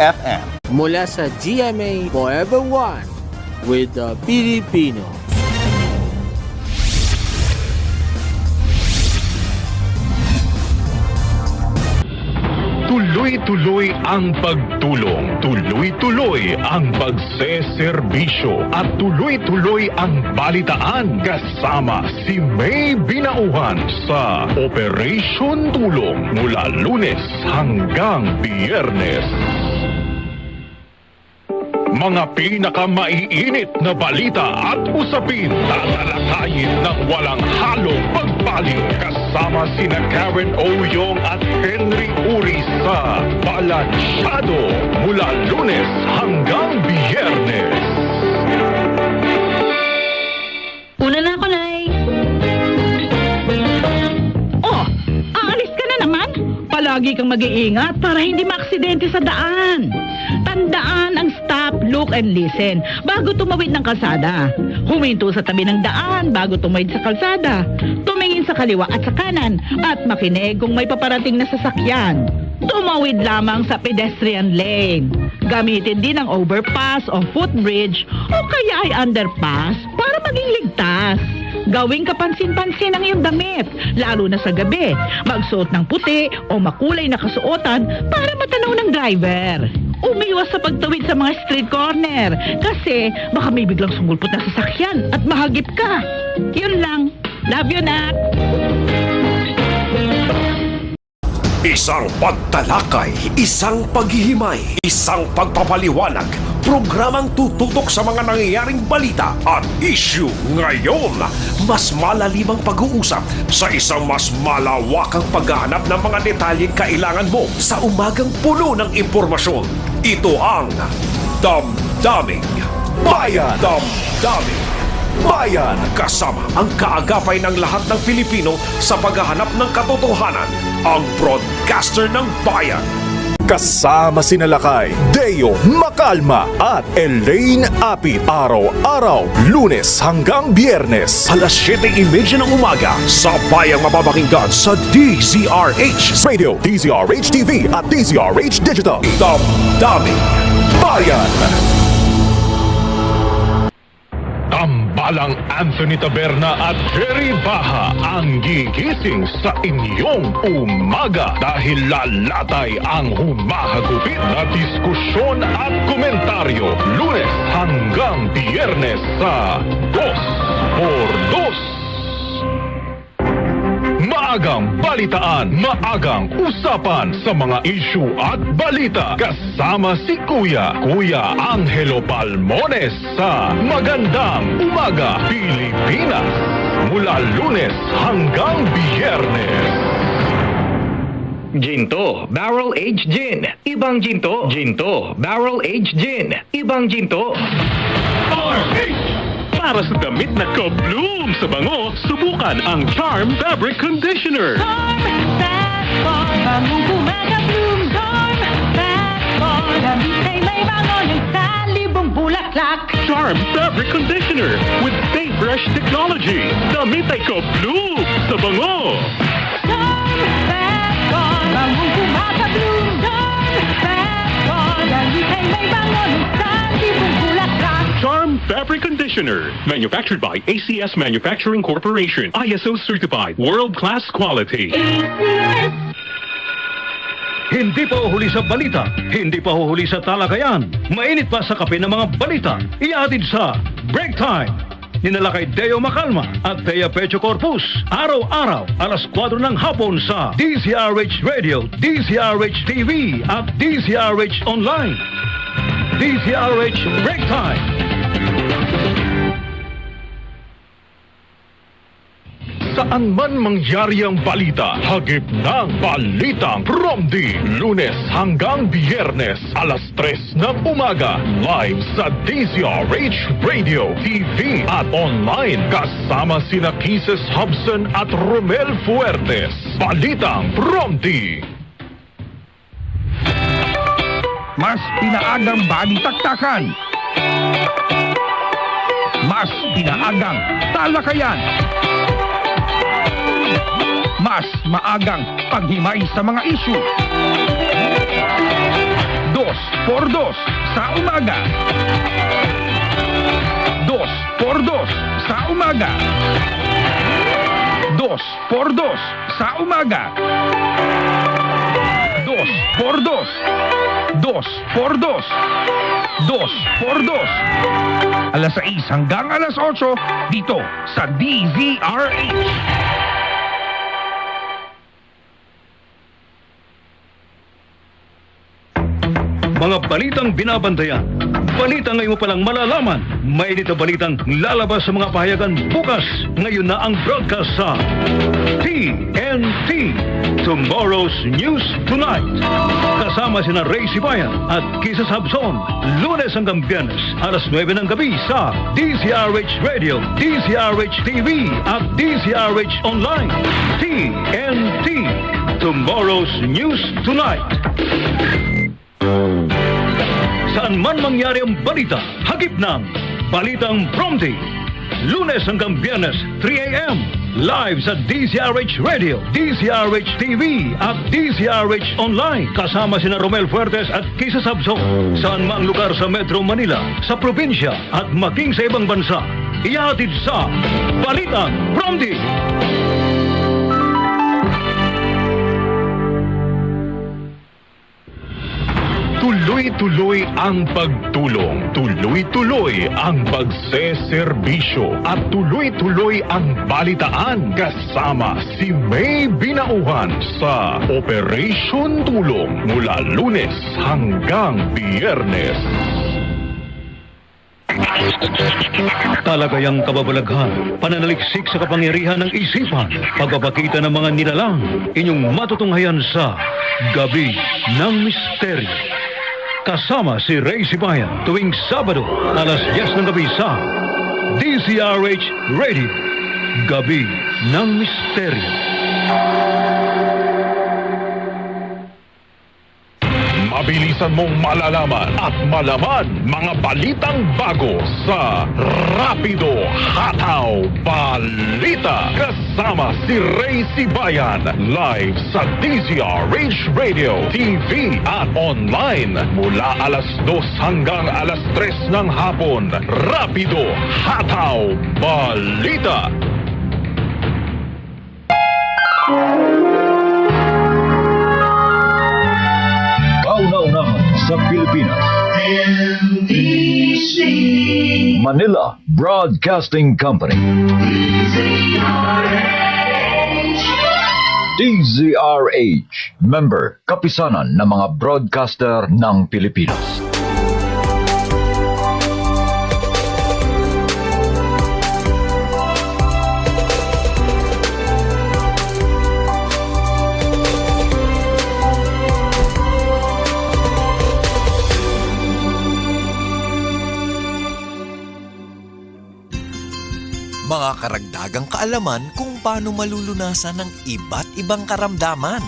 FM. Mula sa GMA Forever One with the Filipino. Tuloy-tuloy ang pagtulong, tuloy-tuloy ang pagseserbisyo at tuloy-tuloy ang balitaan kasama si May Binauhan sa Operation Tulong mula Lunes hanggang Biyernes. Mga pinakamaiinit na balita at usapin tatalakayin ng walang halong pagpaling kasama sina Karen Oyong at Henry Uri sa Balansyado mula Lunes hanggang Biyernes. Una na ako, Nay. Oh, aalis ka na naman? Palagi kang mag-iingat para hindi maaksidente sa daan. Tandaan ang stop, look, and listen bago tumawid ng kalsada. Huminto sa tabi ng daan bago tumawid sa kalsada. Tumingin sa kaliwa at sa kanan at makinig kung may paparating na sasakyan. Tumawid lamang sa pedestrian lane. Gamitin din ang overpass o footbridge o kaya ay underpass para maging ligtas. Gawing kapansin-pansin ang iyong damit, lalo na sa gabi. Magsuot ng puti o makulay na kasuotan para matanaw ng driver. Umiwas sa pagtawid sa mga street corner kasi baka may biglang sumulpot na sasakyan at mahagip ka. Yun lang. Love you, Nak. Isang pagtalakay, isang paghihimay, isang pagpapaliwanag, programang tututok sa mga nangyayaring balita at issue ngayon. Mas malalimang pag-uusap sa isang mas malawakang paghahanap ng mga detalyeng kailangan mo sa umagang puno ng impormasyon. Ito ang Damdaming Bayan. Damdaming Bayan. Kasama ang kaagapay ng lahat ng Pilipino sa paghahanap ng katotohanan. Ang broadcaster ng bayan. Kasama sina Lakay, Deo Macalma at Elaine Apit. Araw-araw, Lunes hanggang Biyernes. Alas 7:30 ng umaga sa Bayang Mapapakinggan sa DZRH Radio, DZRH TV at DZRH Digital. Damdaming Bayan. Tambalang Anthony Taberna at Jerry Baha ang gigising sa inyong umaga dahil lalatay ang humahagupit na diskusyon at komentaryo Lunes hanggang Biyernes sa 2x2. Maagang balitaan, maagang usapan sa mga issue at balita kasama si Kuya Angelo Palmones sa Magandang Umaga Pilipinas mula Lunes hanggang Biyernes. Ginto, Barrel Aged Gin. Ibang Ginto, Ginto, Barrel Aged Gin. Ibang Ginto. RH! Para sa damit na ka-bloom sa bango, subukan ang Charm Fabric Conditioner. Charm Fat Bar, bangong kumaka-bloom. Charm Fat Bar, damit ay may bango ng salibong bulaklak. Charm Fabric Conditioner with Stay Fresh Technology. Damit ay ka-bloom sa bango. Charm Fat Bar, bangong kumaka-bloom. Charm Fat Bar, damit ay may bango ng salibong bulaklak. Charm Fabric Conditioner. Manufactured by ACS Manufacturing Corporation. ISO certified. World-class quality. Hindi pa uhuli sa balita, hindi pa uhuli sa talakayan. Mainit pa sa kape ng mga balita. Iatid sa Break Time. Ninala kay Deo Macalma at Thea Pecho Corpus. Araw-araw, alas 4 ng hapon sa DZRH Radio, DZRH TV at DZRH Online. DZRH Break Time. Saan man mangyari ang balita, hagip ng Balitang Promdi. Lunes hanggang Biyernes, alas 3 ng umaga. Live sa DZRH Radio, TV at online. Kasama sina Kisses Hobson at Romel Fuertes. Balitang Promdi. Mas pinaagang balitaktakan. Mas pinaagang talakayan. Mas maagang paghimay sa mga issue. 2 2x2 sa umaga. 2x2 sa umaga. 2x2 sa umaga. 2x2. 2x2. 2x2. Alas 6 hanggang alas 8 dito sa DZRH. Mga balitang binabantayan. Balita ngayon mo palang malalaman. Mainit na balitang lalabas sa mga pahayagan bukas. Ngayon na ang broadcast sa TNT. Tomorrow's News Tonight. Kasama sina Ray Sibayan at Kisa Sabson. Lunes hanggang Biyernes, alas 9 ng gabi sa DZRH Radio, DZRH TV at DZRH Online. TNT. Tomorrow's News Tonight. Saan man mangyari ang balita, hagip ng Balitang Prompti. Lunes hanggang Biyernes, 3 a.m. Live sa DZRH Radio, DZRH TV at DZRH Online. Kasama sina Romel Fuertes at Kisa Sabson. Saan mang lugar sa Metro Manila, sa probinsya at maging sa ibang bansa. Ihatid sa Balitang Prompti. Tuloy-tuloy ang pagtulong, tuloy-tuloy ang pagseserbisyo, at tuloy-tuloy ang balitaan kasama si May Binauhan sa Operation Tulong mula Lunes hanggang Biyernes. Talagayang kababalaghan, pananaliksik sa kapangyarihan ng isipan, pagpapakita ng mga nilalang, inyong matutunghayan sa Gabi ng Misteryo. Kasama si Ray Sibayan tuwing Sabado, alas 10 ng gabi sa DZRH Radio, Gabi ng Misteryo. Mabilisan mong malalaman at malaman mga balitang bago sa Rapido Hataw Balita. Kasama si Ray Sibayan live sa DZRH Radio, TV at online mula alas 2 hanggang alas 3 ng hapon. Rapido Hataw Balita. Kauna-unahan sa Pilipinas. Manila Broadcasting Company. DZRH. Member, kapisanan ng mga broadcaster ng Pilipinas. Mga karagdagang kaalaman kung paano malulunasan ng iba't ibang karamdaman.